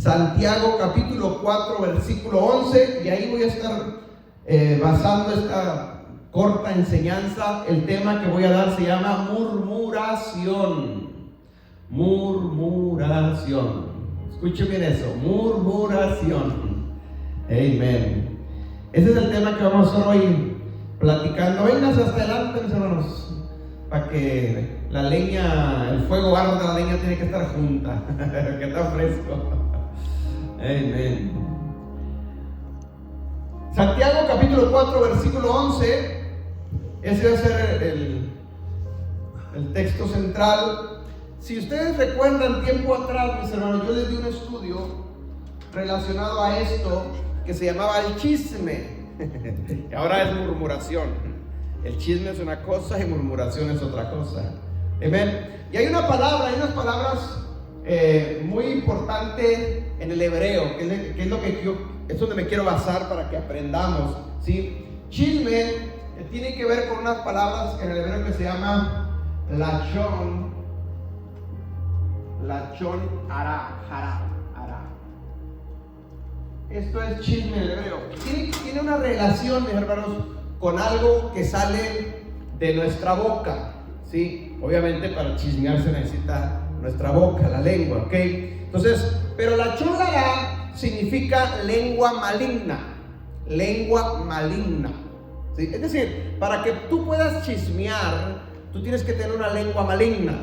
Santiago capítulo 4 versículo 11, y ahí voy a estar basando esta corta enseñanza. El tema que voy a dar se llama murmuración. Murmuración. Escuchen bien eso, murmuración. Amén. Ese es el tema que vamos a estar hoy platicando. Vénganse hasta adelante, mis hermanos, para que la leña, el fuego arda, la leña tiene que estar junta, que está fresco. Amén. Santiago capítulo 4 versículo 11. Ese va a ser el texto central. Si ustedes recuerdan tiempo atrás, mis hermanos, yo les di un estudio relacionado a esto que se llamaba el chisme. Y ahora es murmuración. El chisme es una cosa y murmuración es otra cosa. Amén. Y hay unas palabras muy importantes en el hebreo, que es lo que yo, es donde me quiero basar para que aprendamos, ¿sí? Chisme tiene que ver con unas palabras en el hebreo que se llama lachon ara. Esto es chisme en el hebreo. Tiene una relación, mis hermanos, con algo que sale de nuestra boca, ¿sí? Obviamente para chismear se necesita nuestra boca, la lengua, ¿ok? Entonces, pero lachon ara significa lengua maligna, ¿sí? Es decir, para que tú puedas chismear, tú tienes que tener una lengua maligna.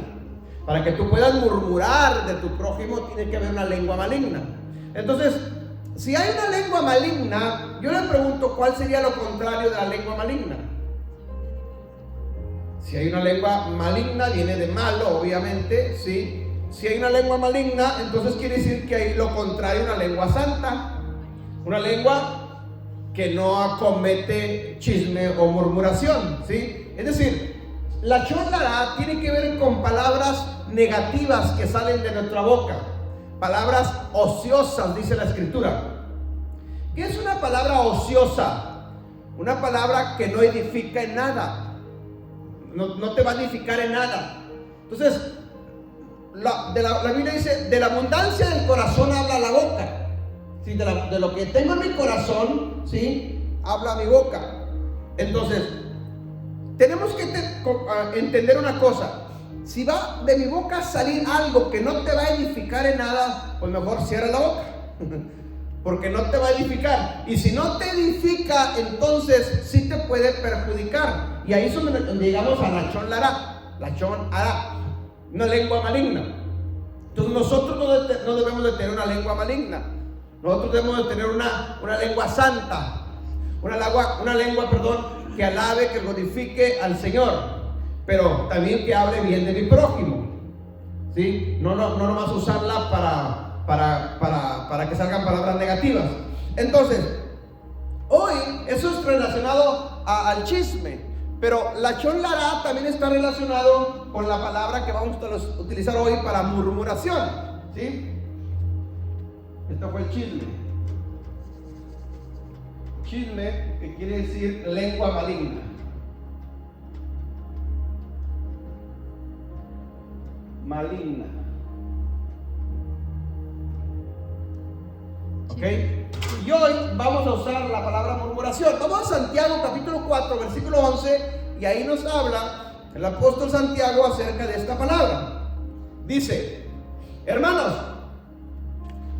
Para que tú puedas murmurar de tu prójimo, tiene que haber una lengua maligna. Entonces, si hay una lengua maligna, yo le pregunto, ¿cuál sería lo contrario de la lengua maligna? Si hay una lengua maligna, viene de malo, obviamente, ¿sí? Si hay una lengua maligna, entonces quiere decir que hay lo contrario, una lengua santa, una lengua que no acomete chisme o murmuración, ¿sí? Es decir, la chólara tiene que ver con palabras negativas que salen de nuestra boca, palabras ociosas, dice la escritura. ¿Qué es una palabra ociosa? Una palabra que no edifica en nada, no te va a edificar en nada. Entonces, la Biblia dice, de la abundancia del corazón habla la boca, ¿sí? De lo que tengo en mi corazón, ¿sí? Habla mi boca. Entonces, tenemos que entender una cosa. Si va de mi boca a salir algo que no te va a edificar en nada, pues mejor cierra la boca, porque no te va a edificar. Y si no te edifica, entonces sí te puede perjudicar. Y ahí es donde llegamos a lachon ara, una lengua maligna. Entonces nosotros no debemos de tener una lengua maligna. Nosotros debemos de tener una lengua santa, una lengua, que alabe, que glorifique al Señor, pero también que hable bien de mi prójimo, ¿sí? No nomás usarla para que salgan palabras negativas. Entonces, hoy eso es relacionado al chisme, pero lachon ara también está relacionado con la palabra que vamos a utilizar hoy para murmuración, ¿sí? Esto fue el chisme. Chisme, que quiere decir lengua maligna. Maligna. ¿Ok? Y hoy vamos a usar la palabra murmuración. Vamos a Santiago capítulo 4 versículo 11, y ahí nos habla el apóstol Santiago acerca de esta palabra. Dice: hermanos,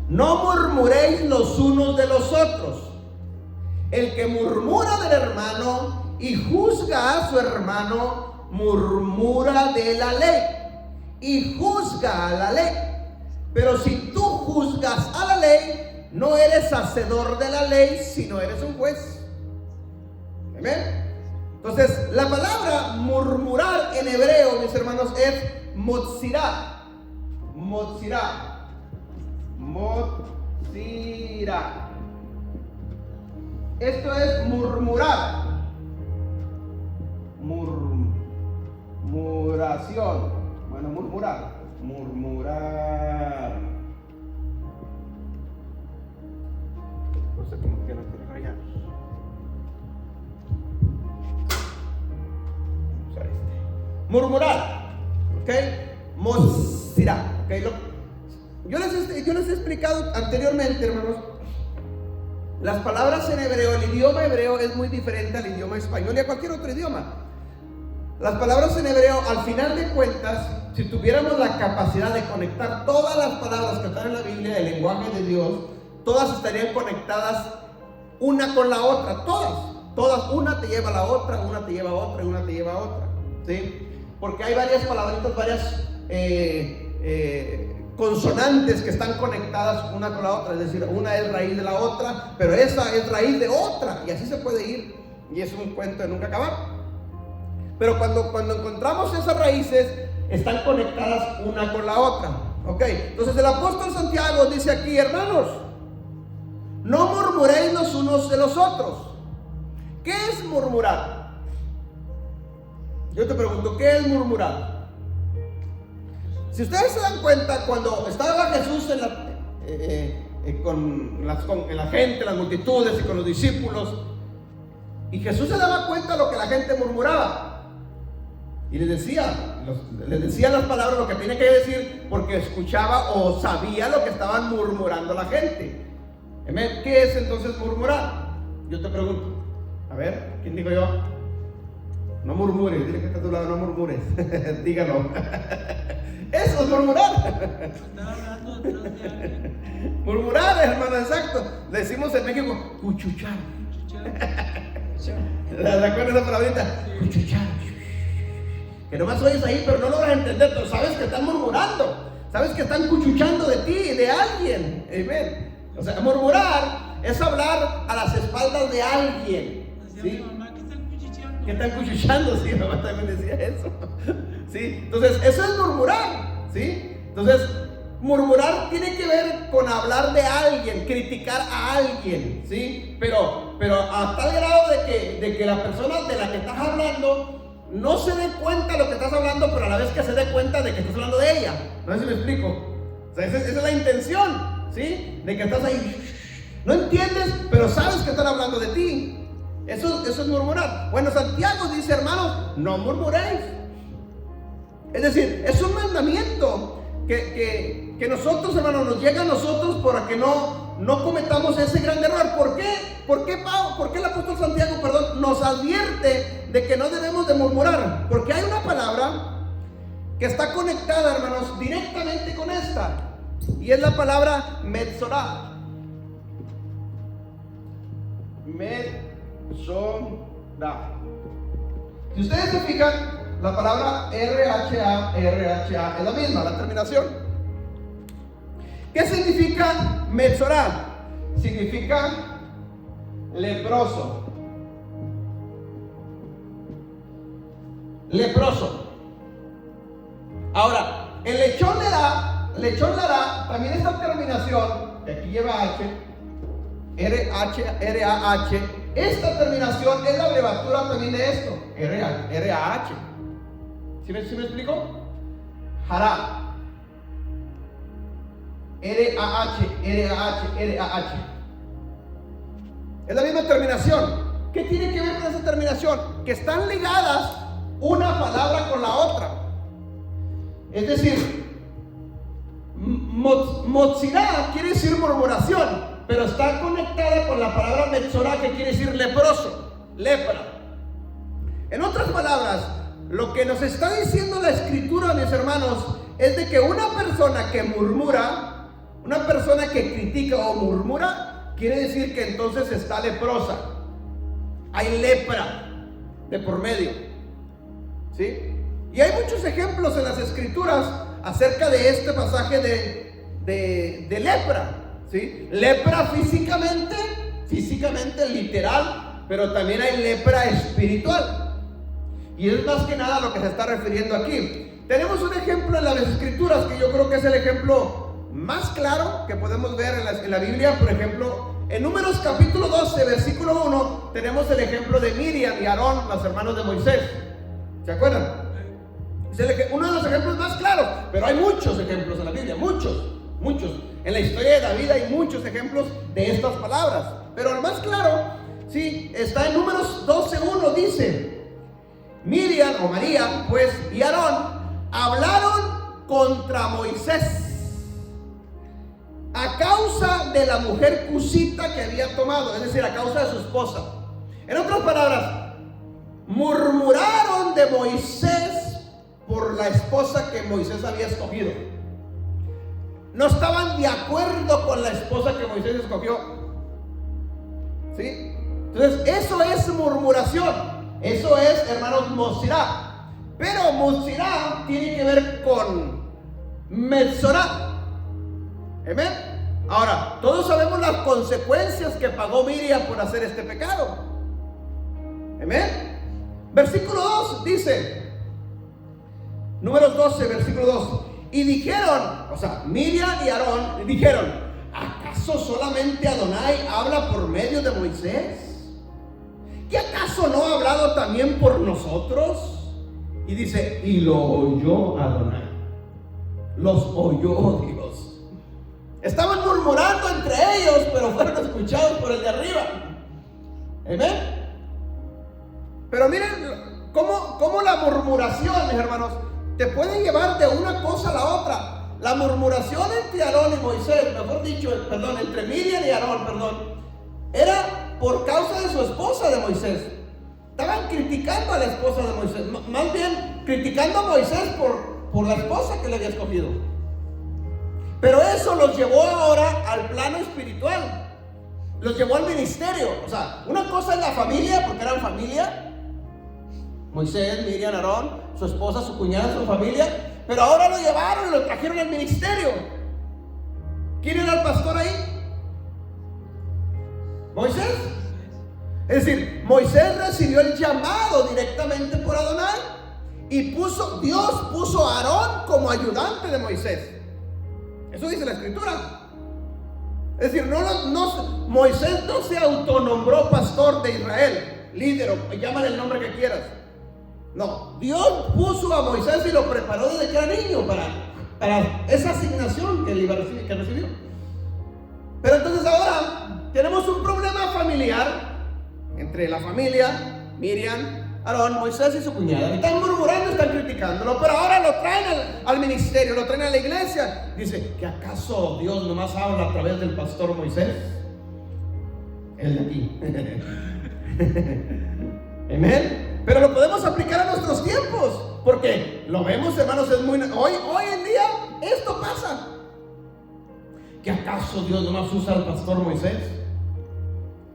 no murmuréis los unos de los otros. El que murmura del hermano y juzga a su hermano, murmura de la ley y juzga a la ley. Pero si tú juzgas a la ley, no eres hacedor de la ley, sino eres un juez. ¿Amén? Entonces, la palabra murmurar en hebreo, mis hermanos, es motzirá. Motzirá. Motzirá. Esto es murmurar. Murmuración. Bueno, murmurar. Murmurar. No sé cómo que no quiere rayar. Vamos a usar este. Murmurar. ¿Ok? Motzirá. ¿Ok? Yo les he explicado anteriormente, hermanos, las palabras en hebreo, el idioma hebreo es muy diferente al idioma español y a cualquier otro idioma. Las palabras en hebreo, al final de cuentas, si tuviéramos la capacidad de conectar todas las palabras que están en la Biblia, el lenguaje de Dios, todas estarían conectadas una con la otra, todas, una te lleva a la otra, una te lleva a otra y una te lleva a otra, ¿sí? Porque hay varias palabritas, varias consonantes que están conectadas una con la otra, es decir, una es raíz de la otra, pero esa es raíz de otra, y así se puede ir, y es un cuento de nunca acabar. Pero cuando encontramos esas raíces, están conectadas una con la otra, ¿ok? Entonces el apóstol Santiago dice aquí: hermanos, no murmuréis los unos de los otros. ¿Qué es murmurar? Yo te pregunto, ¿qué es murmurar? Si ustedes se dan cuenta, cuando estaba Jesús con la gente, las multitudes y con los discípulos, y Jesús se daba cuenta de lo que la gente murmuraba, y les decía las palabras, lo que tenía que decir, porque escuchaba o sabía lo que estaban murmurando la gente. ¿Qué es entonces murmurar? Yo te pregunto, a ver, ¿quién digo yo? No murmures, dile que está a tu lado, no murmures. Dígalo. Eso es murmurar. Murmurar, hermano, exacto. Le decimos en México, cuchuchar. ¿Se acuerdan esa palabrita? Cuchuchar. Que nomás oyes ahí, pero no logras entender, pero sabes que están murmurando. Sabes que están cuchuchando de ti, de alguien. Amén. O sea, murmurar es hablar a las espaldas de alguien. ¿Sí? ¿Qué están cuchuchando? Sí, mi mamá también decía eso. ¿Sí? Entonces, eso es murmurar. ¿Sí? Entonces, murmurar tiene que ver con hablar de alguien, criticar a alguien. ¿Sí? Pero a tal grado de que la persona de la que estás hablando no se dé cuenta de lo que estás hablando, pero a la vez que se dé cuenta de que estás hablando de ella. No sé si me explico. O sea, esa es la intención, ¿sí? De que estás ahí. No entiendes, pero sabes que están hablando de ti. Eso es murmurar. Bueno, Santiago dice: hermanos, no murmuréis. Es decir, es un mandamiento que nosotros, hermanos, nos llega a nosotros para que no cometamos ese gran error. ¿Por qué? ¿Por qué el apóstol Santiago, nos advierte de que no debemos de murmurar? Porque hay una palabra que está conectada, hermanos, directamente con esta, y es la palabra metzorah. Metzorah. Si ustedes se fijan, la palabra RHA es la misma, la terminación. ¿Qué significa metzorah? Significa leproso. Leproso. Ahora, el lechón lerá, también esta terminación, que aquí lleva H, RH, esta terminación es la abreviatura también de esto, RAH. ¿Sí me explico? Hará. RAH. Es la misma terminación. ¿Qué tiene que ver con esa terminación? Que están ligadas una palabra con la otra. Es decir, motzirá quiere decir murmuración, pero está conectada con la palabra metzorah, que quiere decir leproso, lepra. En otras palabras, lo que nos está diciendo la escritura, mis hermanos, es de que una persona que murmura, una persona que critica o murmura, quiere decir que entonces está leprosa. Hay lepra de por medio. ¿Sí? Y hay muchos ejemplos en las escrituras acerca de este pasaje de lepra. ¿Sí? Lepra físicamente, literal, pero también hay lepra espiritual. Y es más que nada a lo que se está refiriendo aquí. Tenemos un ejemplo en las escrituras que yo creo que es el ejemplo más claro que podemos ver en la Biblia. Por ejemplo, en Números capítulo 12, versículo 1, tenemos el ejemplo de Miriam y Aarón, los hermanos de Moisés. ¿Se acuerdan? Es uno de los ejemplos más claros, pero hay muchos ejemplos en la Biblia, muchos. En la historia de David hay muchos ejemplos de estas palabras, pero el más claro, sí, está en Números 12:1, dice: Miriam o María, pues, y Aarón hablaron contra Moisés. a causa de la mujer cusita que había tomado, es decir, a causa de su esposa. En otras palabras, murmuraron de Moisés por la esposa que Moisés había escogido. No estaban de acuerdo con la esposa que Moisés escogió. ¿Sí? Entonces, eso es murmuración. Eso es, hermanos, Mosirá. Pero Mosirá tiene que ver con Metzorá. Amén. Ahora, todos sabemos las consecuencias que pagó Miriam por hacer este pecado. Amén. Versículo 2 dice, Números 12, versículo 2. Y dijeron, o sea, Miriam y Aarón dijeron, ¿acaso solamente Adonai habla por medio de Moisés? ¿Que acaso no ha hablado también por nosotros? Y dice, y lo oyó Adonai. Los oyó Dios. Estaban murmurando entre ellos, pero fueron escuchados por el de arriba. Amén. Pero miren cómo la murmuración, mis hermanos, te puede llevar de una cosa a la otra. La murmuración entre Aarón y Moisés, mejor dicho, entre Miriam y Aarón, era por causa de su esposa de Moisés. Estaban criticando a la esposa de Moisés, más bien criticando a Moisés por la esposa que le había escogido. Pero eso los llevó ahora al plano espiritual, los llevó al ministerio. O sea, una cosa es la familia, porque eran familia, Moisés, Miriam, Aarón, su esposa, su cuñada, su familia, pero ahora lo llevaron y lo trajeron al ministerio. ¿Quién era el pastor ahí? Moisés. Es decir, Moisés recibió el llamado directamente por Adonai y Dios puso a Aarón como ayudante de Moisés. Eso dice la escritura. Es decir, Moisés no se autonombró pastor de Israel, líder, o llámale el nombre que quieras. No, Dios puso a Moisés y lo preparó desde que era niño para esa asignación que recibió. Pero entonces ahora tenemos un problema familiar entre la familia, Miriam, Aarón, Moisés y su cuñada. Están murmurando, están criticándolo, pero ahora lo traen al ministerio, lo traen a la iglesia. Dice, ¿que acaso Dios nomás habla a través del pastor Moisés? El de aquí. Amén. Pero lo podemos aplicar a nuestros tiempos, porque lo vemos, hermanos, hoy en día esto pasa. ¿Que acaso Dios nomás usa al pastor Moisés?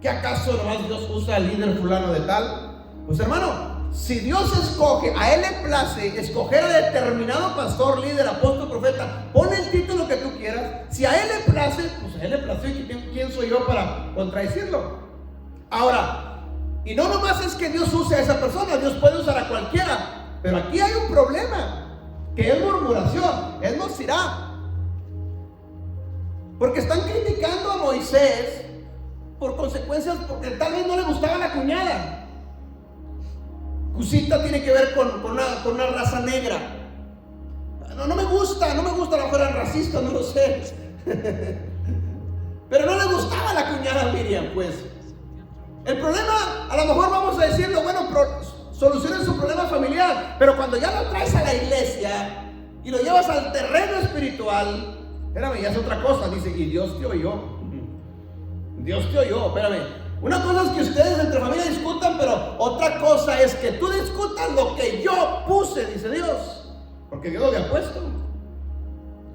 ¿Que acaso nomás Dios usa al líder fulano de tal? Pues hermano, si Dios escoge, a Él le place escoger a determinado pastor, líder, apóstol, profeta, pon el título que tú quieras. Si a Él le place, pues a Él le place. ¿Quién soy yo para contradecirlo? Ahora, y no nomás es que Dios use a esa persona, Dios puede usar a cualquiera. Pero aquí hay un problema, que es murmuración, es Mosirá. Porque están criticando a Moisés por consecuencias, porque tal vez no le gustaba la cuñada. Cusita tiene que ver con una raza negra. No me gusta, a lo mejor eran racistas, no lo sé. Pero no le gustaba la cuñada a Miriam, pues. El problema, a lo mejor vamos a decirlo, bueno, solucionen su problema familiar, pero cuando ya lo traes a la iglesia y lo llevas al terreno espiritual, espérame, ya es otra cosa. Dice, y Dios te oyó. Dios te oyó, espérame. Una cosa es que ustedes entre familia discutan, pero otra cosa es que tú discutas lo que yo puse, dice Dios, porque Dios lo había puesto.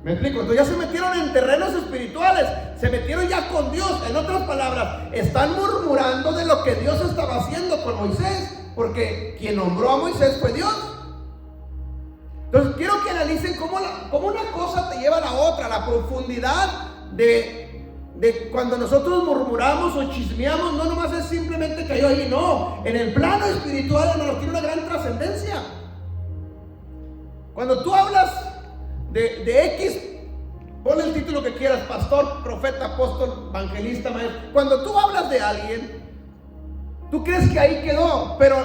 ¿Me explico? Entonces ya se metieron en terrenos espirituales, se metieron ya con Dios. En otras palabras, están murmurando de lo que Dios estaba haciendo con Moisés, porque quien nombró a Moisés fue Dios. Entonces quiero que analicen cómo una cosa te lleva a la otra, la profundidad de cuando nosotros murmuramos o chismeamos. No nomás es simplemente cayó ahí, no, en el plano espiritual, hermano, tiene una gran trascendencia. Cuando tú hablas de X, ponle el título que quieras, pastor, profeta, apóstol, evangelista, maestro. Cuando tú hablas de alguien, tú crees que ahí quedó, pero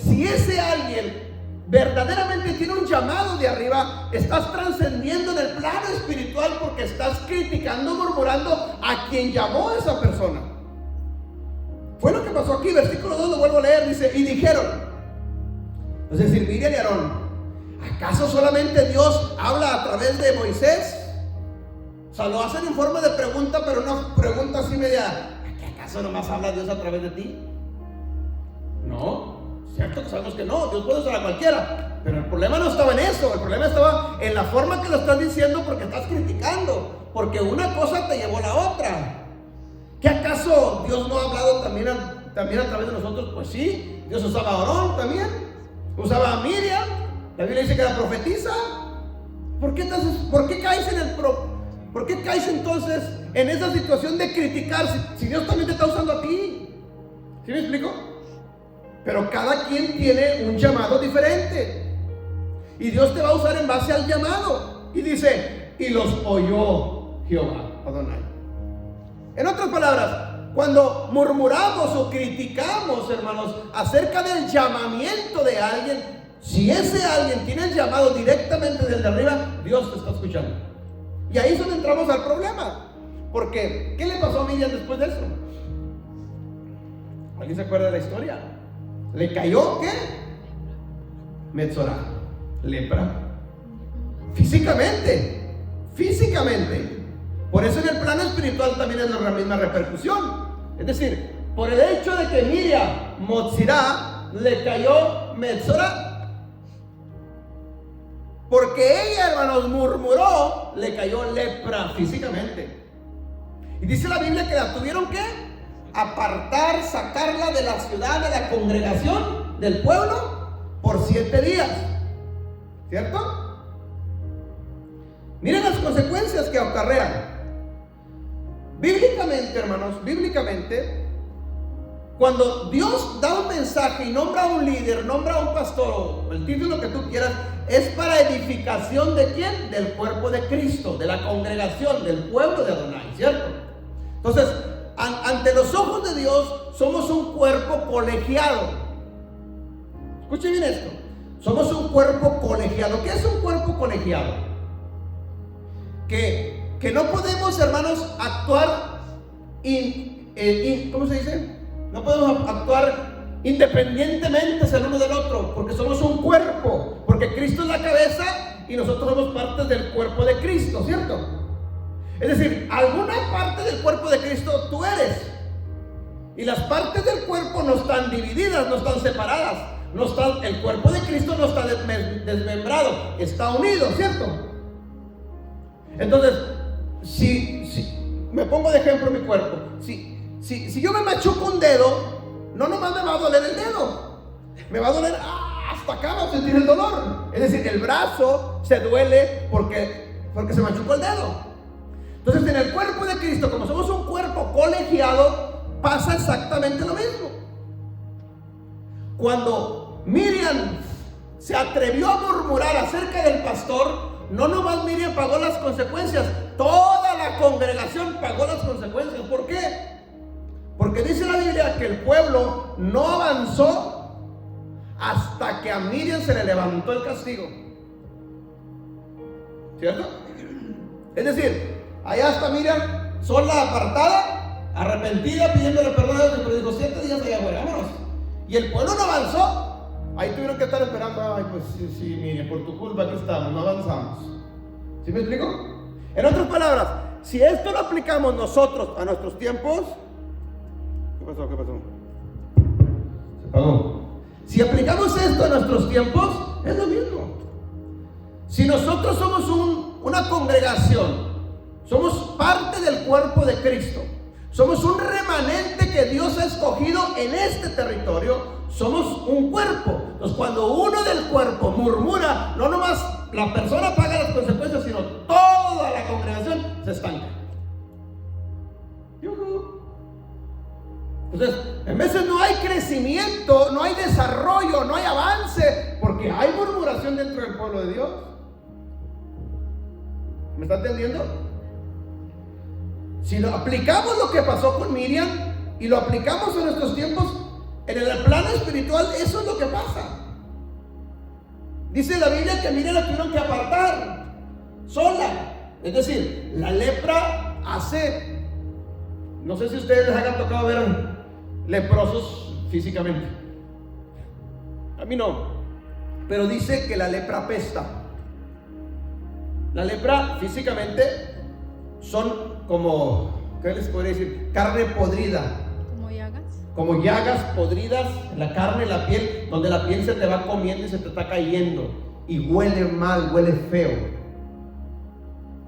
si ese alguien verdaderamente tiene un llamado de arriba, estás trascendiendo en el plano espiritual, porque estás criticando, murmurando a quien llamó a esa persona. Fue lo que pasó aquí. Versículo 2 lo vuelvo a leer, dice, y dijeron, es decir, Miriam y Aarón, ¿acaso solamente Dios habla a través de Moisés? O sea, lo hacen en forma de pregunta, pero una pregunta así media: ¿qué acaso nomás habla Dios a través de ti? No, cierto que sabemos que no, Dios puede usar a cualquiera, pero el problema no estaba en eso, el problema estaba en la forma que lo estás diciendo, porque estás criticando, porque una cosa te llevó a la otra. ¿Qué acaso Dios no ha hablado también a través de nosotros? Pues sí, Dios usaba a Aarón también, usaba a Miriam, la Biblia dice que era profetisa. ¿Por qué caes entonces en esa situación de criticar si Dios también te está usando a ti? ¿Sí me explico? Pero cada quien tiene un llamado diferente, y Dios te va a usar en base al llamado. Y dice: y los oyó Jehová Adonai. En otras palabras, cuando murmuramos o criticamos, hermanos, acerca del llamamiento de alguien, si ese alguien tiene el llamado directamente desde arriba, Dios te está escuchando. Y ahí es donde entramos al problema. Porque, ¿qué le pasó a Miriam después de eso? ¿Alguien se acuerda de la historia? ¿Le cayó qué? Metzorá, lepra. Físicamente. Por eso en el plano espiritual también es la misma repercusión. Es decir, por el hecho de que Miriam Motzirá le cayó Metzorá, porque ella, hermanos, murmuró, le cayó lepra físicamente. Y dice la Biblia que la tuvieron que apartar, sacarla de la ciudad, de la congregación, del pueblo, por 7 días. ¿Cierto? Miren las consecuencias que acarrean. Bíblicamente, hermanos, cuando Dios da un mensaje y nombra a un líder, nombra a un pastor, o el título que tú quieras, es para edificación ¿de quién? Del cuerpo de Cristo, de la congregación, del pueblo de Adonai, ¿cierto? Entonces, ante los ojos de Dios, somos un cuerpo colegiado. Escuche bien esto: somos un cuerpo colegiado. ¿Qué es un cuerpo colegiado? Que no podemos, hermanos, actuar ¿cómo se dice? No podemos actuar independientemente el uno del otro, porque somos un cuerpo, porque Cristo es la cabeza y nosotros somos parte del cuerpo de Cristo, ¿cierto? Es decir, alguna parte del cuerpo de Cristo tú eres, y las partes del cuerpo no están divididas, no están separadas, el cuerpo de Cristo no está desmembrado, está unido, ¿cierto? Entonces, si me pongo de ejemplo mi cuerpo, si yo me machuco un dedo, no nomás me va a doler el dedo, me va a doler hasta acá, va a sentir el dolor. Es decir, el brazo se duele porque se machucó el dedo. Entonces, en el cuerpo de Cristo, como somos un cuerpo colegiado, pasa exactamente lo mismo. Cuando Miriam se atrevió a murmurar acerca del pastor, no nomás Miriam pagó las consecuencias, toda la congregación pagó las consecuencias. ¿Por qué? Porque dice la Biblia que el pueblo no avanzó hasta que a Miriam se le levantó el castigo. ¿Cierto? Es decir, allá está Miriam, sola, apartada, arrepentida, pidiéndole perdón a Dios, pero dijo: 7 días allá afuera, vámonos. Y el pueblo no avanzó. Ahí tuvieron que estar esperando: ay, pues sí, Miriam, por tu culpa aquí estamos, no avanzamos. ¿Sí me explico? En otras palabras, si esto lo aplicamos nosotros a nuestros tiempos, ¿qué pasó? Se apagó. Si aplicamos esto a nuestros tiempos, es lo mismo. Si nosotros somos una congregación, somos parte del cuerpo de Cristo, somos un remanente que Dios ha escogido en este territorio, somos un cuerpo. Entonces, cuando uno del cuerpo murmura, no nomás la persona paga las consecuencias, sino toda la congregación se estanca. Entonces, en veces no hay crecimiento, no hay desarrollo, no hay avance, porque hay murmuración dentro del pueblo de Dios. ¿Me está entendiendo? Si lo aplicamos lo que pasó con Miriam y lo aplicamos en nuestros tiempos, en el plano espiritual, eso es lo que pasa. Dice la Biblia que Miriam la tuvieron que apartar sola. Es decir, la lepra hace, no sé si ustedes les hayan tocado ver leprosos físicamente. A mí no, pero dice que la lepra apesta. La lepra físicamente son como, ¿qué les podría decir? Carne podrida. ¿Como llagas? Como llagas podridas en la carne, la piel, donde la piel se te va comiendo y se te está cayendo. Y huele mal, huele feo.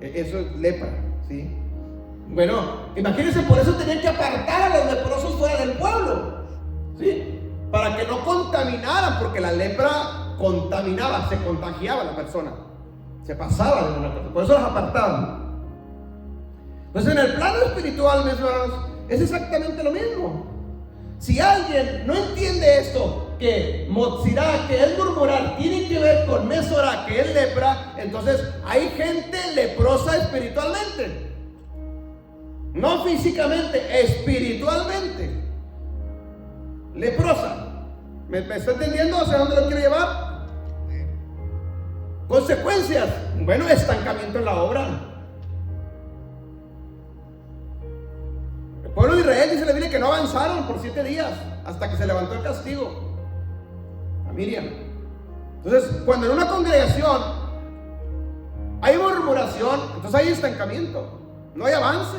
Eso es lepra, ¿sí? Bueno, imagínense, por eso tenían que apartar a los leprosos fuera del pueblo, ¿sí? Para que no contaminaran, porque la lepra contaminaba, se contagiaba a la persona, se pasaba de una persona, por eso los apartaban. Entonces, en el plano espiritual, mis hermanos, es exactamente lo mismo. Si alguien no entiende esto, que motzirá, que es murmurar, tiene que ver con mesorá, que es lepra, entonces hay gente leprosa espiritualmente. No físicamente, espiritualmente. Leprosa. ¿Me está entendiendo hacia dónde lo quiero llevar? Consecuencias. Bueno, estancamiento en la obra. El pueblo de Israel, dice la Biblia, que no avanzaron por 7 días hasta que se levantó el castigo a Miriam. Entonces, cuando en una congregación hay murmuración, entonces hay estancamiento, no hay avance,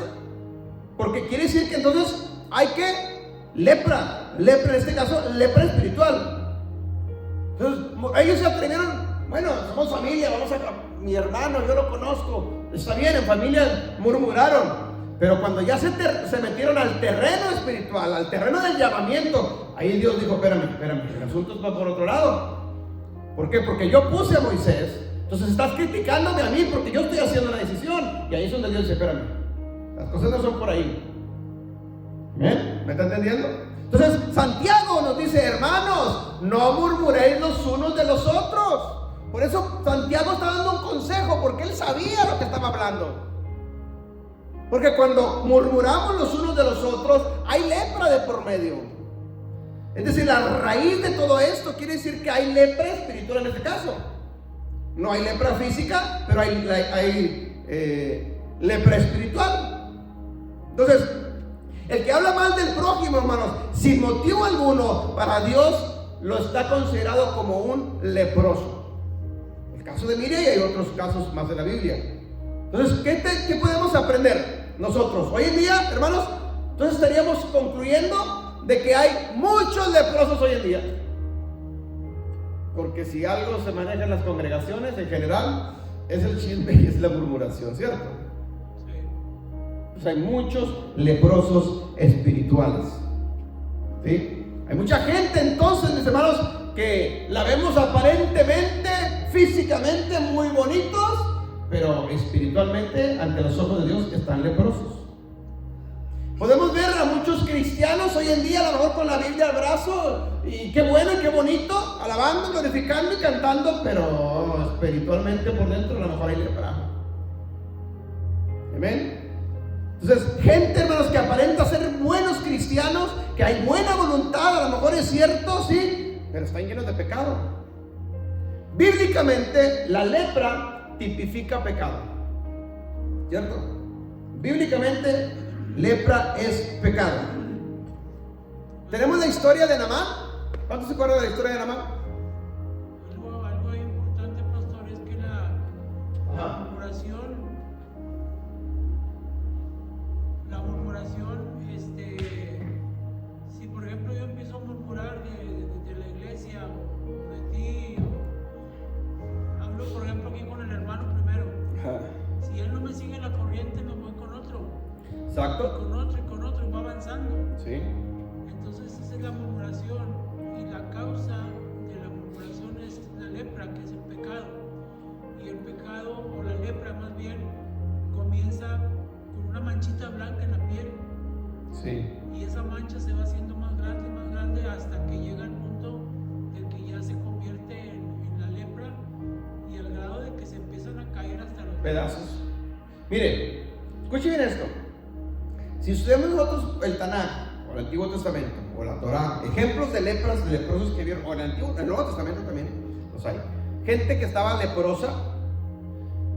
porque quiere decir que entonces hay que lepra en este caso, lepra espiritual. Entonces, ellos se atrevieron, bueno, somos familia, vamos a, mi hermano, yo lo conozco, está bien, en familia murmuraron. Pero cuando ya se metieron al terreno espiritual, al terreno del llamamiento, ahí Dios dijo, espérame, el asunto va por otro lado. ¿Por qué? Porque yo puse a Moisés, entonces estás criticándome a mí porque yo estoy haciendo la decisión. Y ahí es donde Dios dice, espérame, las cosas no son por ahí. ¿Bien? ¿Me está entendiendo? Entonces Santiago nos dice, hermanos, no murmuréis los unos de los otros. Por eso Santiago está dando un consejo, porque él sabía lo que estaba hablando. Porque cuando murmuramos los unos de los otros, hay lepra de por medio. Es decir, la raíz de todo esto quiere decir que hay lepra espiritual en este caso. No hay lepra física, pero hay lepra espiritual. Entonces, el que habla mal del prójimo, hermanos, sin motivo alguno, para Dios lo está considerado como un leproso. El caso de Miriam, y hay otros casos más de la Biblia. Entonces, ¿qué podemos aprender nosotros? Hoy en día, hermanos, entonces estaríamos concluyendo de que hay muchos leprosos hoy en día. Porque si algo se maneja en las congregaciones, en general, es el chisme y es la murmuración, ¿cierto? Sí. Pues hay muchos leprosos espirituales, ¿sí? Hay mucha gente entonces, mis hermanos, que la vemos aparentemente, físicamente muy bonitos, pero espiritualmente, ante los ojos de Dios, están leprosos. Podemos ver a muchos cristianos hoy en día, a lo mejor con la Biblia al brazo, y qué bueno y qué bonito, alabando, glorificando y cantando, pero espiritualmente por dentro a lo mejor hay lepra. Amén. Entonces, gente, hermanos, que aparenta ser buenos cristianos, que hay buena voluntad, a lo mejor es cierto, sí, pero están llenos de pecado. Bíblicamente, la lepra tipifica pecado, ¿cierto? Bíblicamente, lepra es pecado. Tenemos la historia de Naamán. ¿Cuántos se acuerdan de la historia de Naamán? Algo importante, pastor, es que la murmuración, si por ejemplo yo empiezo a murmurar de la iglesia o de ti, hablo por ejemplo aquí con el hermano primero. Si él no me sigue la corriente, me voy con otro. Exacto. Y con otro, y va avanzando. Sí. Entonces esa es la murmuración, y la causa de la murmuración es la lepra, que es el pecado. Y el pecado, o la lepra más bien, comienza con una manchita blanca en la piel. Sí. Y esa mancha se va haciendo más grande hasta que llega al punto de que ya se convierte en la lepra, y al grado de que se empiezan a caer hasta los pedazos. Mire, escuche bien esto. Si estudiamos nosotros el Tanaj, o el Antiguo Testamento, o la Torah, ejemplos de lepras, de leprosos que vieron, o en el Nuevo Testamento también los hay. Gente que estaba leprosa,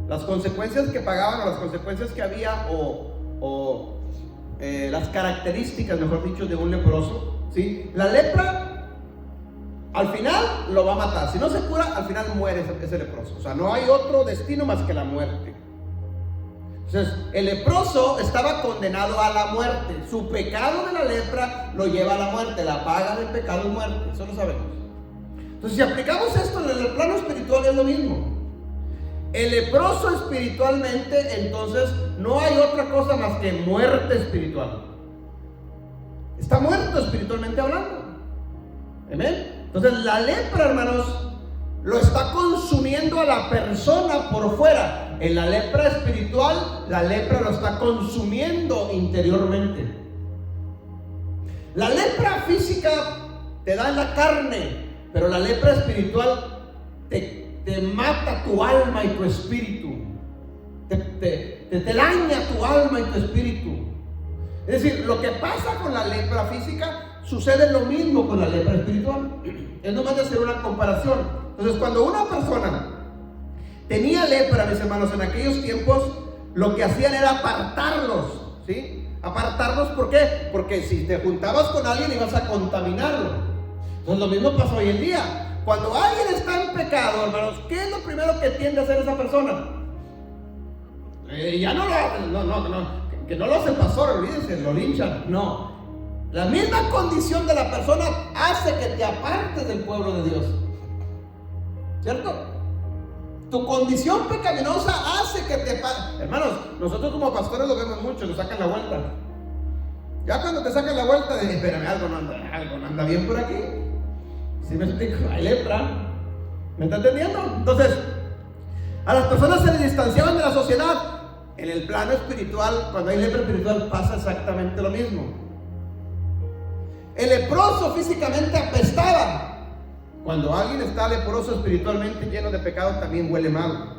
las consecuencias que pagaban, o las consecuencias que había, las características, mejor dicho, de un leproso, ¿sí? La lepra, al final, lo va a matar. Si no se cura, al final muere ese leproso. O sea, no hay otro destino más que la muerte. Entonces, el leproso estaba condenado a la muerte. Su pecado de la lepra lo lleva a la muerte. La paga del pecado es muerte, eso lo sabemos. Entonces, si aplicamos esto en el plano espiritual, es lo mismo. El leproso espiritualmente, entonces, no hay otra cosa más que muerte espiritual. Está muerto espiritualmente hablando. ¿Amén? Entonces, la lepra, hermanos, lo está consumiendo a la persona por fuera. En la lepra espiritual, la lepra lo está consumiendo interiormente. La lepra física te da en la carne, pero la lepra espiritual te mata tu alma y tu espíritu. Te daña tu alma y tu espíritu. Es decir, lo que pasa con la lepra física sucede lo mismo con la lepra espiritual. Es nomás de hacer una comparación. Entonces, cuando una persona tenía lepra, mis hermanos, en aquellos tiempos, lo que hacían era apartarlos, ¿sí? Apartarlos, ¿por qué? Porque si te juntabas con alguien ibas a contaminarlo. Entonces, lo mismo pasa hoy en día. Cuando alguien está en pecado, hermanos, ¿qué es lo primero que tiende a hacer esa persona? Ya no lo hace, que no lo hace el pastor, olvídense, lo linchan. No. La misma condición de la persona hace que te apartes del pueblo de Dios. ¿Cierto? Tu condición pecaminosa hace que te... Hermanos, nosotros como pastores lo vemos mucho, nos sacan la vuelta. Ya cuando te sacan la vuelta, de espérame, algo no anda bien por aquí. ¿Sí me explico? Hay lepra. ¿Me está entendiendo? Entonces, a las personas se les distanciaban de la sociedad. En el plano espiritual, cuando hay lepra espiritual, pasa exactamente lo mismo. El leproso físicamente apestaba. Cuando alguien está leproso espiritualmente, lleno de pecado, también huele mal.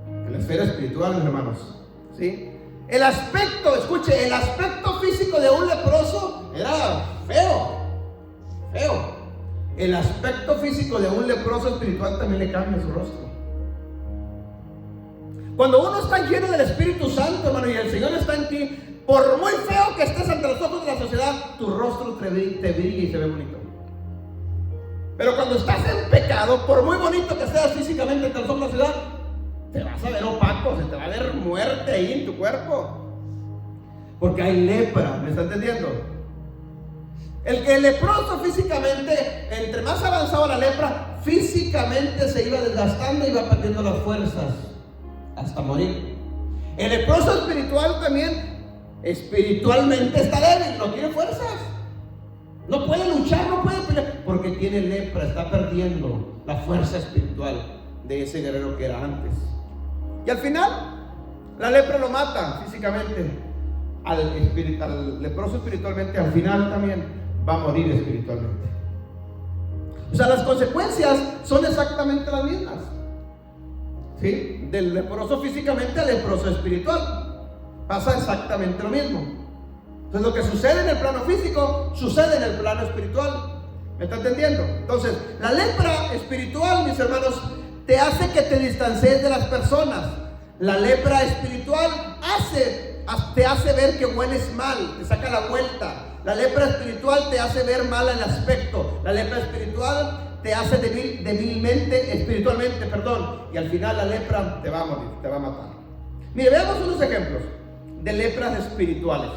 En la esfera espiritual, mis hermanos, ¿sí? El aspecto, escuche, el aspecto físico de un leproso era feo. El aspecto físico de un leproso espiritual también le cambia su rostro. Cuando uno está lleno del Espíritu Santo, hermano, y el Señor está en ti, por muy feo que estés ante los ojos de la sociedad, tu rostro te brilla y se ve bonito. Pero cuando estás en pecado, por muy bonito que seas físicamente ante los ojos de la sociedad, te vas a ver opaco, se te va a ver muerte ahí en tu cuerpo. Porque hay lepra, ¿me está entendiendo? El leproso físicamente, entre más avanzaba la lepra, físicamente se iba desgastando y iba perdiendo las fuerzas hasta morir. El leproso espiritual también, espiritualmente está débil, no tiene fuerzas, no puede luchar, no puede pelear, porque tiene lepra, está perdiendo la fuerza espiritual de ese guerrero que era antes. Y al final, la lepra lo mata físicamente. Al leproso espiritualmente, al final también va a morir espiritualmente. O sea, las consecuencias son exactamente las mismas, ¿sí? Del leproso físicamente al leproso espiritual pasa exactamente lo mismo. Entonces, lo que sucede en el plano físico sucede en el plano espiritual. ¿Me está entendiendo? Entonces, la lepra espiritual, mis hermanos, te hace que te distancies de las personas. La lepra espiritual te hace ver que hueles mal, te saca la vuelta. La lepra espiritual te hace ver mal el aspecto. La lepra espiritual te hace espiritualmente, y al final la lepra te va a morir, te va a matar. Mire, veamos unos ejemplos de lepras espirituales.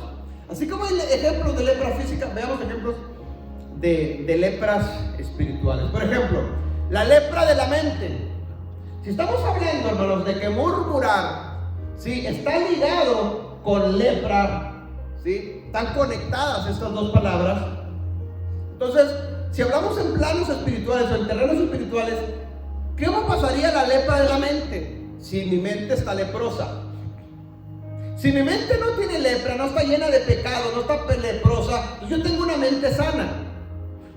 Así como hay ejemplos de lepra física, veamos ejemplos de lepras espirituales. Por ejemplo, la lepra de la mente. Si estamos hablando, hermanos, de que murmurar, ¿sí?, está ligado con lepra, ¿sí? Están conectadas estas dos palabras. Entonces, si hablamos en planos espirituales o en terrenos espirituales, ¿cómo pasaría la lepra de la mente? Si mi mente está leprosa. Si mi mente no tiene lepra, no está llena de pecado, no está leprosa, pues yo tengo una mente sana,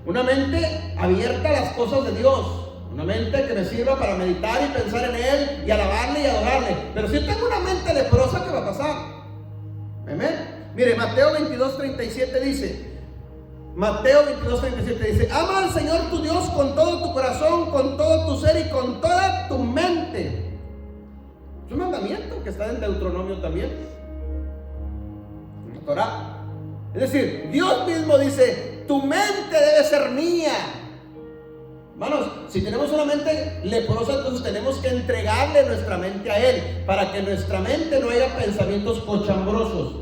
una mente abierta a las cosas de Dios, una mente que me sirva para meditar y pensar en Él y alabarle y adorarle. Pero si yo tengo una mente leprosa, ¿qué va a pasar? ¿Amén? Mire, Mateo 22:37 dice, ama al Señor tu Dios con todo tu corazón, con todo tu ser y con toda tu mente. Es un mandamiento que está en Deuteronomio también, en la Torah. Es decir, Dios mismo dice, tu mente debe ser mía. Hermanos, si tenemos una mente leprosa, entonces tenemos que entregarle nuestra mente a Él, para que en nuestra mente no haya pensamientos cochambrosos,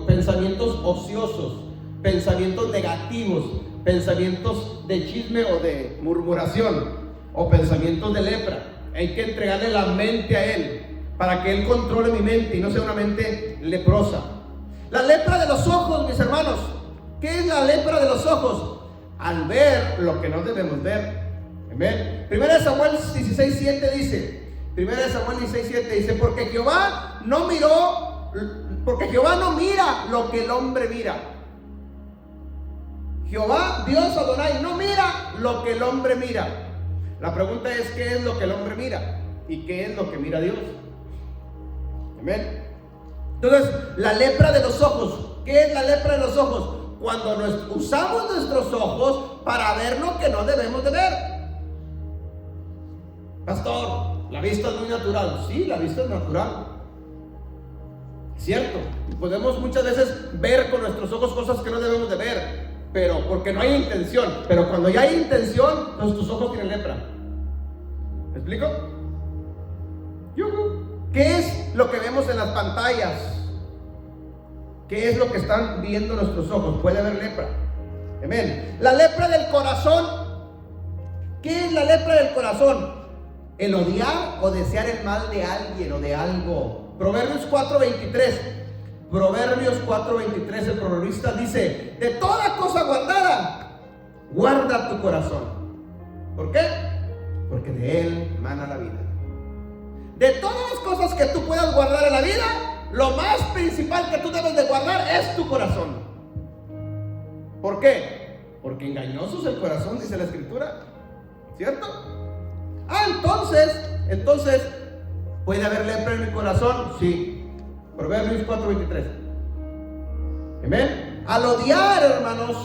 pensamientos ociosos, pensamientos negativos, pensamientos de chisme o de murmuración, o pensamientos de lepra. Hay que entregarle la mente a Él, para que Él controle mi mente y no sea una mente leprosa. La lepra de los ojos, mis hermanos. ¿Qué es la lepra de los ojos? Al ver lo que no debemos ver. Amén. 1 Samuel 16:7 dice, 1 Samuel 16:7 dice, porque Jehová no mira lo que el hombre mira. Jehová, Dios Adonai, no mira lo que el hombre mira. La pregunta es, ¿qué es lo que el hombre mira? ¿Y qué es lo que mira Dios? Amén. Entonces, la lepra de los ojos. ¿Qué es la lepra de los ojos? Cuando usamos nuestros ojos para ver lo que no debemos de ver. Pastor, la vista es muy natural. Sí, la vista es natural. Cierto, podemos muchas veces ver con nuestros ojos cosas que no debemos de ver, pero porque no hay intención. Pero cuando ya hay intención, entonces tus ojos tienen lepra. ¿Me explico? ¿Qué es lo que vemos en las pantallas? ¿Qué es lo que están viendo nuestros ojos? Puede haber lepra. Amén. La lepra del corazón. ¿Qué es la lepra del corazón? El odiar o desear el mal de alguien o de algo. Proverbios 4:23. Proverbios 4:23, el proverbista dice: de toda cosa guardada, guarda tu corazón. ¿Por qué? Porque de él mana la vida. De todas las cosas que tú puedas guardar en la vida, lo más principal que tú debes de guardar es tu corazón. ¿Por qué? Porque engañoso es el corazón, dice la Escritura. ¿Cierto? Entonces, ¿puede haber lepra en mi corazón? Sí. Proverbios 4:23. Amén. Al odiar, hermanos,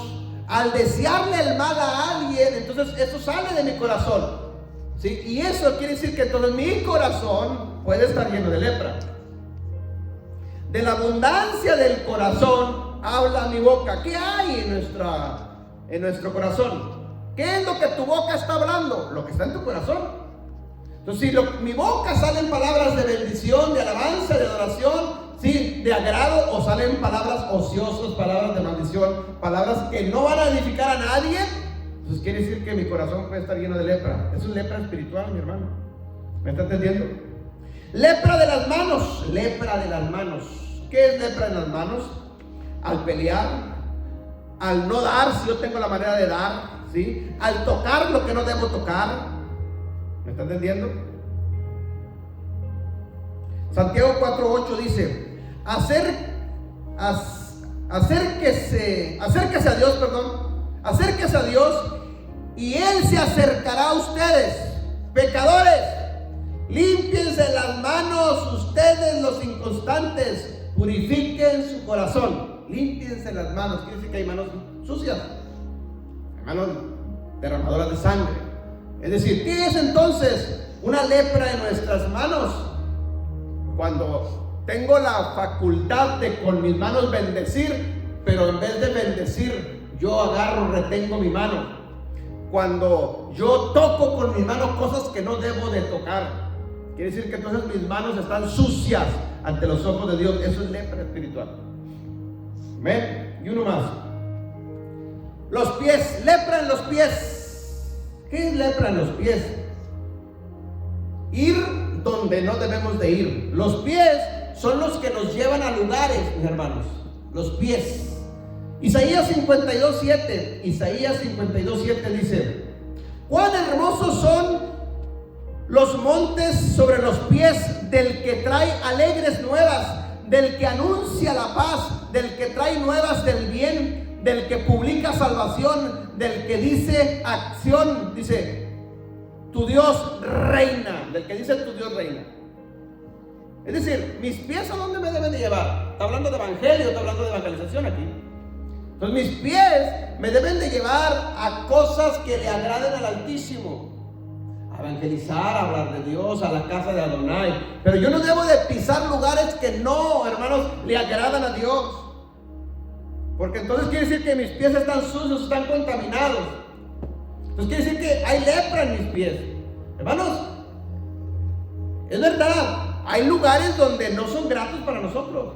al desearle el mal a alguien, entonces eso sale de mi corazón. ¿Sí? Y eso quiere decir que entonces mi corazón puede estar lleno de lepra. De la abundancia del corazón habla mi boca. ¿Qué hay en nuestro corazón? ¿Qué es lo que tu boca está hablando? Lo que está en tu corazón. Entonces, si mi boca salen palabras de bendición, de alabanza, de adoración, ¿sí?, de agrado, o salen palabras ociosas, palabras de maldición, palabras que no van a edificar a nadie, entonces quiere decir que mi corazón puede estar lleno de lepra. Es una lepra espiritual, mi hermano. ¿Me está entendiendo? Lepra de las manos. Lepra de las manos. ¿Qué es lepra de las manos? Al pelear, al no dar si yo tengo la manera de dar, ¿sí?, al tocar lo que no debo tocar. ¿Me está entendiendo? Santiago 4:8 dice: acérquese a Dios y Él se acercará a ustedes. Pecadores, límpiense las manos, ustedes los inconstantes, purifiquen su corazón. Límpiense las manos, quiere decir que hay manos sucias, hay manos derramadoras de sangre. Es decir, ¿qué es entonces una lepra en nuestras manos? Cuando tengo la facultad de con mis manos bendecir, pero en vez de bendecir, yo agarro, retengo mi mano. Cuando yo toco con mis manos cosas que no debo de tocar, quiere decir que entonces mis manos están sucias ante los ojos de Dios. Eso es lepra espiritual. Amén. Y uno más. Los pies, lepra en los pies. ¿Qué es lepra en los pies? Ir donde no debemos de ir. Los pies son los que nos llevan a lugares, mis hermanos. Los pies. Isaías 52:7 dice: cuán hermosos son los montes sobre los pies del que trae alegres nuevas, del que anuncia la paz, del que trae nuevas del bien, del que publica salvación, del que dice acción, dice tu Dios reina, del que dice tu Dios reina. Es decir, mis pies a dónde me deben de llevar. Está hablando de evangelio, está hablando de evangelización aquí. Entonces mis pies me deben de llevar a cosas que le agraden al Altísimo. A evangelizar, a hablar de Dios, a la casa de Adonai. Pero yo no debo de pisar lugares que no, hermanos, le agradan a Dios. Porque entonces quiere decir que mis pies están sucios, están contaminados. Entonces quiere decir que hay lepra en mis pies. Hermanos, es verdad, hay lugares donde no son gratos para nosotros.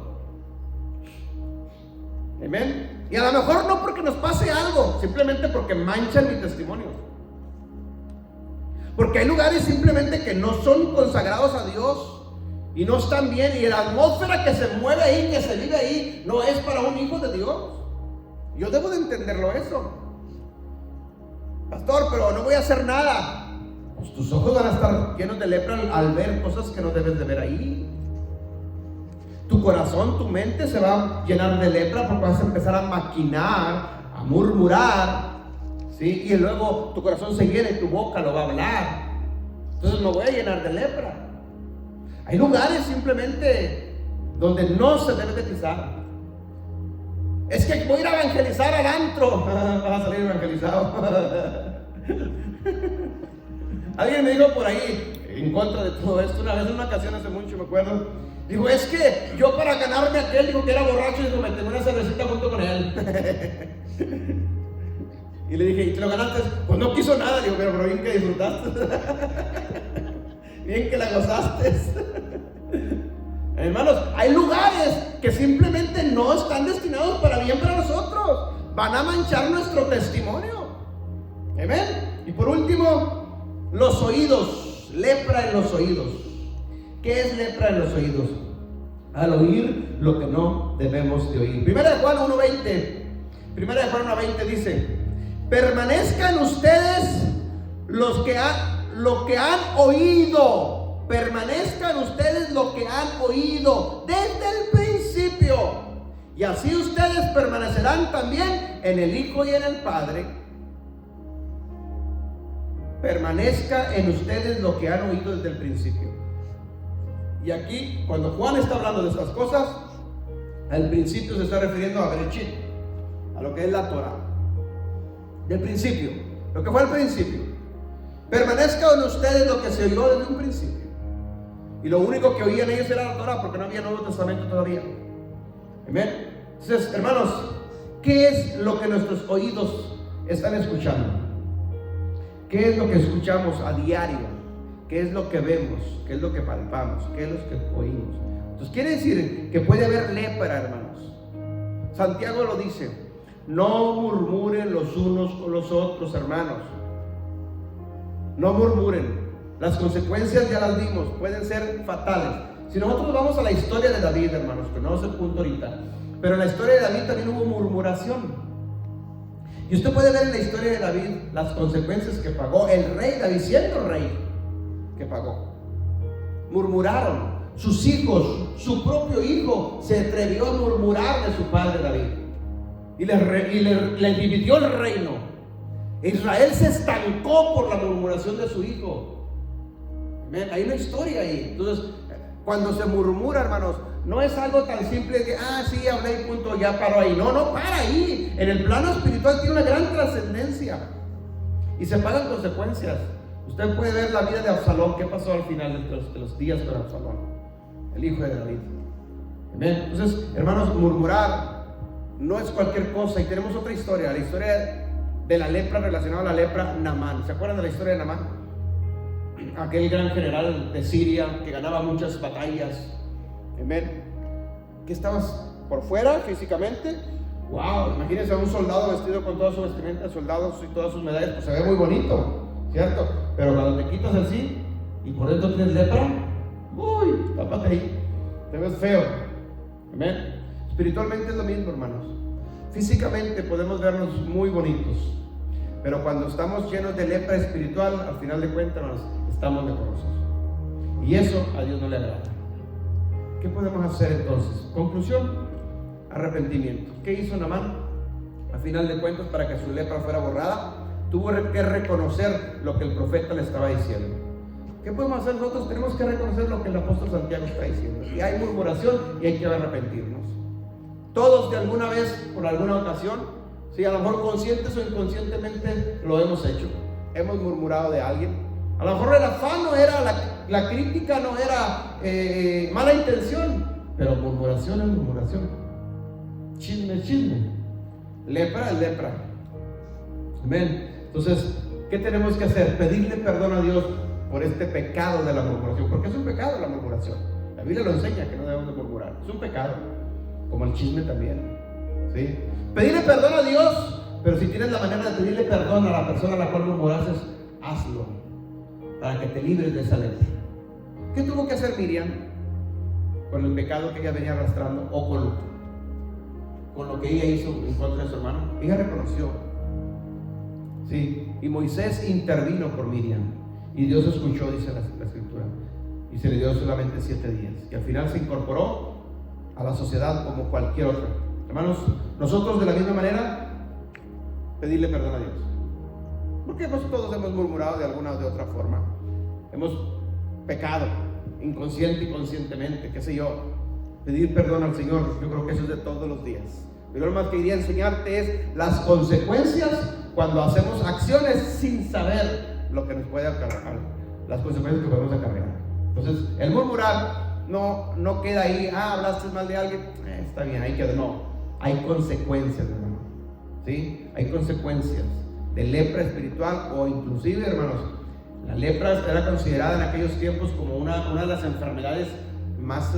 Amén. Y a lo mejor no porque nos pase algo, simplemente porque manchan mi testimonio. Porque hay lugares simplemente que no son consagrados a Dios y no están bien, y la atmósfera que se mueve ahí, que se vive ahí, no es para un hijo de Dios. Yo debo de entenderlo eso. Pastor, pero no voy a hacer nada. Pues tus ojos van a estar llenos de lepra al ver cosas que no debes de ver ahí. Tu corazón, tu mente se va a llenar de lepra porque vas a empezar a maquinar, a murmurar, ¿sí? Y luego tu corazón se llena y tu boca lo va a hablar. Entonces me voy a llenar de lepra. Hay lugares simplemente donde no se debe de pisar. Es que voy a ir a evangelizar al antro. Vas a salir evangelizado. Alguien me dijo por ahí, en contra de todo esto, una vez en una ocasión hace mucho, me acuerdo. Dijo, es que yo para ganarme a aquel, dijo que era borracho, y dijo, me tomé una cervecita junto con él. Y le dije, ¿y te lo ganaste? Pues no quiso nada. Digo, pero bien que disfrutaste. Bien que la gozaste. Hermanos, hay lugares que simplemente no están destinados para bien para nosotros. Van a manchar nuestro testimonio. Amén. Y por último, los oídos. Lepra en los oídos. ¿Qué es lepra en los oídos? Al oír lo que no debemos de oír. Primera de Juan 1:20. Primera de Juan 1:20 dice: permanezcan ustedes lo que han oído. Permanezcan ustedes lo que han oído desde el principio. Y así ustedes permanecerán también en el Hijo y en el Padre. Permanezca en ustedes lo que han oído desde el principio. Y aquí, cuando Juan está hablando de estas cosas, al principio se está refiriendo a Bereshit, a lo que es la Torah. Del principio, lo que fue al principio. Permanezca en ustedes lo que se oyó desde un principio. Y lo único que oían ellos era la Torah, porque no había Nuevo Testamento todavía. Amén. Entonces, hermanos, ¿qué es lo que nuestros oídos están escuchando? ¿Qué es lo que escuchamos a diario? ¿Qué es lo que vemos? ¿Qué es lo que palpamos? ¿Qué es lo que oímos? Entonces quiere decir que puede haber lepra, hermanos. Santiago lo dice: no murmuren los unos con los otros, hermanos. No murmuren. Las consecuencias ya las vimos, pueden ser fatales. Si nosotros vamos a la historia de David, hermanos, que no es el punto ahorita, pero en la historia de David también hubo murmuración. Y usted puede ver en la historia de David las consecuencias que pagó el rey David, siendo rey, que pagó. Murmuraron. Sus hijos, su propio hijo, se atrevió a murmurar de su padre David. Y le dividió el reino. Israel se estancó por la murmuración de su hijo. Hay una historia ahí. Entonces, cuando se murmura, hermanos, no es algo tan simple que, sí, hablé y punto, ya paro ahí. No, no para ahí. En el plano espiritual tiene una gran trascendencia y se pagan consecuencias. Usted puede ver la vida de Absalón, qué pasó al final de los días con Absalón, el hijo de David. Amén. Entonces, hermanos, murmurar no es cualquier cosa. Y tenemos otra historia, la historia de la lepra, relacionada a la lepra, Naamán. ¿Se acuerdan de la historia de Naamán? Aquel gran general de Siria que ganaba muchas batallas. Amén. Que estabas por fuera físicamente. Wow, imagínense a un soldado vestido con toda su vestimenta de soldados y todas sus medallas, pues se ve muy bonito, ¿cierto? Pero cuando te quitas así y por dentro tienes lepra, uy, tápate ahí, te ves feo. Amén. Espiritualmente es lo mismo, hermanos. Físicamente podemos vernos muy bonitos, pero cuando estamos llenos de lepra espiritual, al final de cuentas, hermanos, estamos decorosos. Y eso a Dios no le agrada. ¿Qué podemos hacer entonces? Conclusión: arrepentimiento. ¿Qué hizo Naamán? A final de cuentas, para que su lepra fuera borrada, tuvo que reconocer lo que el profeta le estaba diciendo. ¿Qué podemos hacer nosotros? Tenemos que reconocer lo que el apóstol Santiago está diciendo. Y hay murmuración y hay que arrepentirnos. Todos de alguna vez, por alguna ocasión, si a lo mejor conscientes o inconscientemente lo hemos hecho. Hemos murmurado de alguien. A lo mejor el afán no era, la crítica no era mala intención, pero murmuración es murmuración. Chisme es chisme. Lepra es lepra. Amén. Entonces, ¿Qué tenemos que hacer? Pedirle perdón a Dios por este pecado de la murmuración, porque es un pecado la murmuración. La Biblia lo enseña que no debemos de murmurar, es un pecado, como el chisme también, ¿sí? Pedirle perdón a Dios, pero si tienes la manera de pedirle perdón a la persona a la cual murmuraste, hazlo, para que te libres de esa lepra. ¿Qué tuvo que hacer Miriam con el pecado que ella venía arrastrando, o con lo que ella hizo en contra de su hermano? Ella reconoció, sí, y Moisés intervino por Miriam, y Dios escuchó, dice la escritura, y se le dio solamente 7 días, y al final se incorporó a la sociedad como cualquier otra. Hermanos, nosotros de la misma manera pedirle perdón a Dios, porque todos hemos murmurado de alguna o de otra forma, hemos pecado inconsciente y conscientemente, qué sé yo. Pedir perdón al Señor, yo creo que eso es de todos los días. Pero lo más que quería enseñarte es las consecuencias cuando hacemos acciones sin saber lo que nos puede acarrear, las consecuencias que podemos acarrear. Entonces, el murmurar no queda ahí, hablaste mal de alguien, está bien, ahí queda. No, hay consecuencias, hermano, ¿sí? Hay consecuencias de lepra espiritual, o inclusive, hermanos, la lepra era considerada en aquellos tiempos como una de las enfermedades más,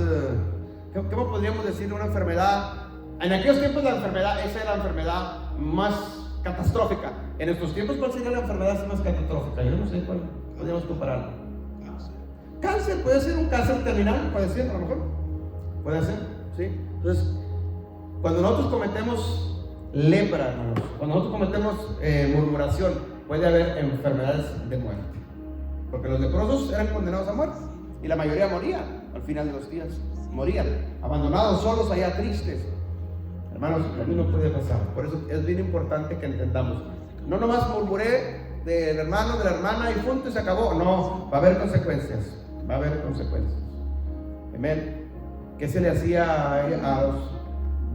¿cómo podríamos decir? Una enfermedad, en aquellos tiempos esa era la enfermedad más catastrófica. En estos tiempos, ¿cuál sería la enfermedad más catastrófica? Yo no sé cuál podríamos compararla. Cáncer, puede ser un cáncer terminal, puede ser, a lo mejor, puede ser, ¿sí? Entonces, cuando nosotros cometemos lepra, hermanos, cuando nosotros cometemos murmuración, puede haber enfermedades de muerte, porque los leprosos eran condenados a muerte, y la mayoría moría al final de los días, morían, abandonados, solos, allá tristes. Hermanos, lo mismo puede pasar. Por eso es bien importante que entendamos, no nomás murmuré del hermano, de la hermana y punto y se acabó. No, va a haber consecuencias, va a haber consecuencias. Amén. ¿Qué se le hacía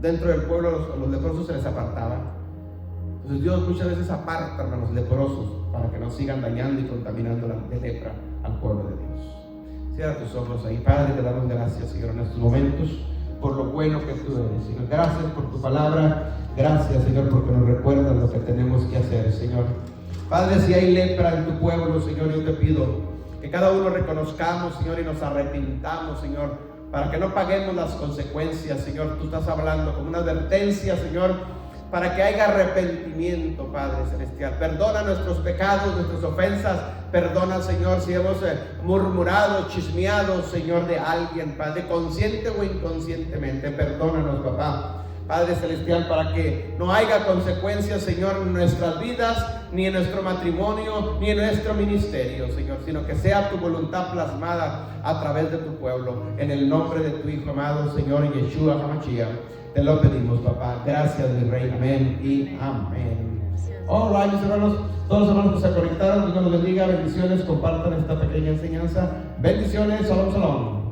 dentro del pueblo? Los leprosos se les apartaba. Entonces Dios muchas veces aparta, hermanos, leprosos, para que no sigan dañando y contaminando de lepra al pueblo de Dios. Cierra tus ojos ahí. Padre, te damos gracias, Señor, en estos momentos, por lo bueno que tú eres, Señor. Gracias por tu palabra. Gracias, Señor, porque nos recuerdas lo que tenemos que hacer, Señor. Padre, si hay lepra en tu pueblo, Señor, yo te pido que cada uno reconozcamos, Señor, y nos arrepintamos, Señor, para que no paguemos las consecuencias, Señor. Tú estás hablando como una advertencia, Señor, para que haya arrepentimiento, Padre Celestial. Perdona nuestros pecados, nuestras ofensas. Perdona, Señor, si hemos murmurado, chismeado, Señor, de alguien, Padre, consciente o inconscientemente. Perdónanos, papá. Padre Celestial, para que no haya consecuencias, Señor, en nuestras vidas, ni en nuestro matrimonio, ni en nuestro ministerio, Señor, sino que sea tu voluntad plasmada a través de tu pueblo. En el nombre de tu Hijo amado, Señor Yeshua HaMashiach, te lo pedimos, papá. Gracias, mi Rey. Amén y amén. All right, mis hermanos, todos los hermanos que se conectaron, Dios los bendiga. Bendiciones, compartan esta pequeña enseñanza. Bendiciones, shalom, shalom.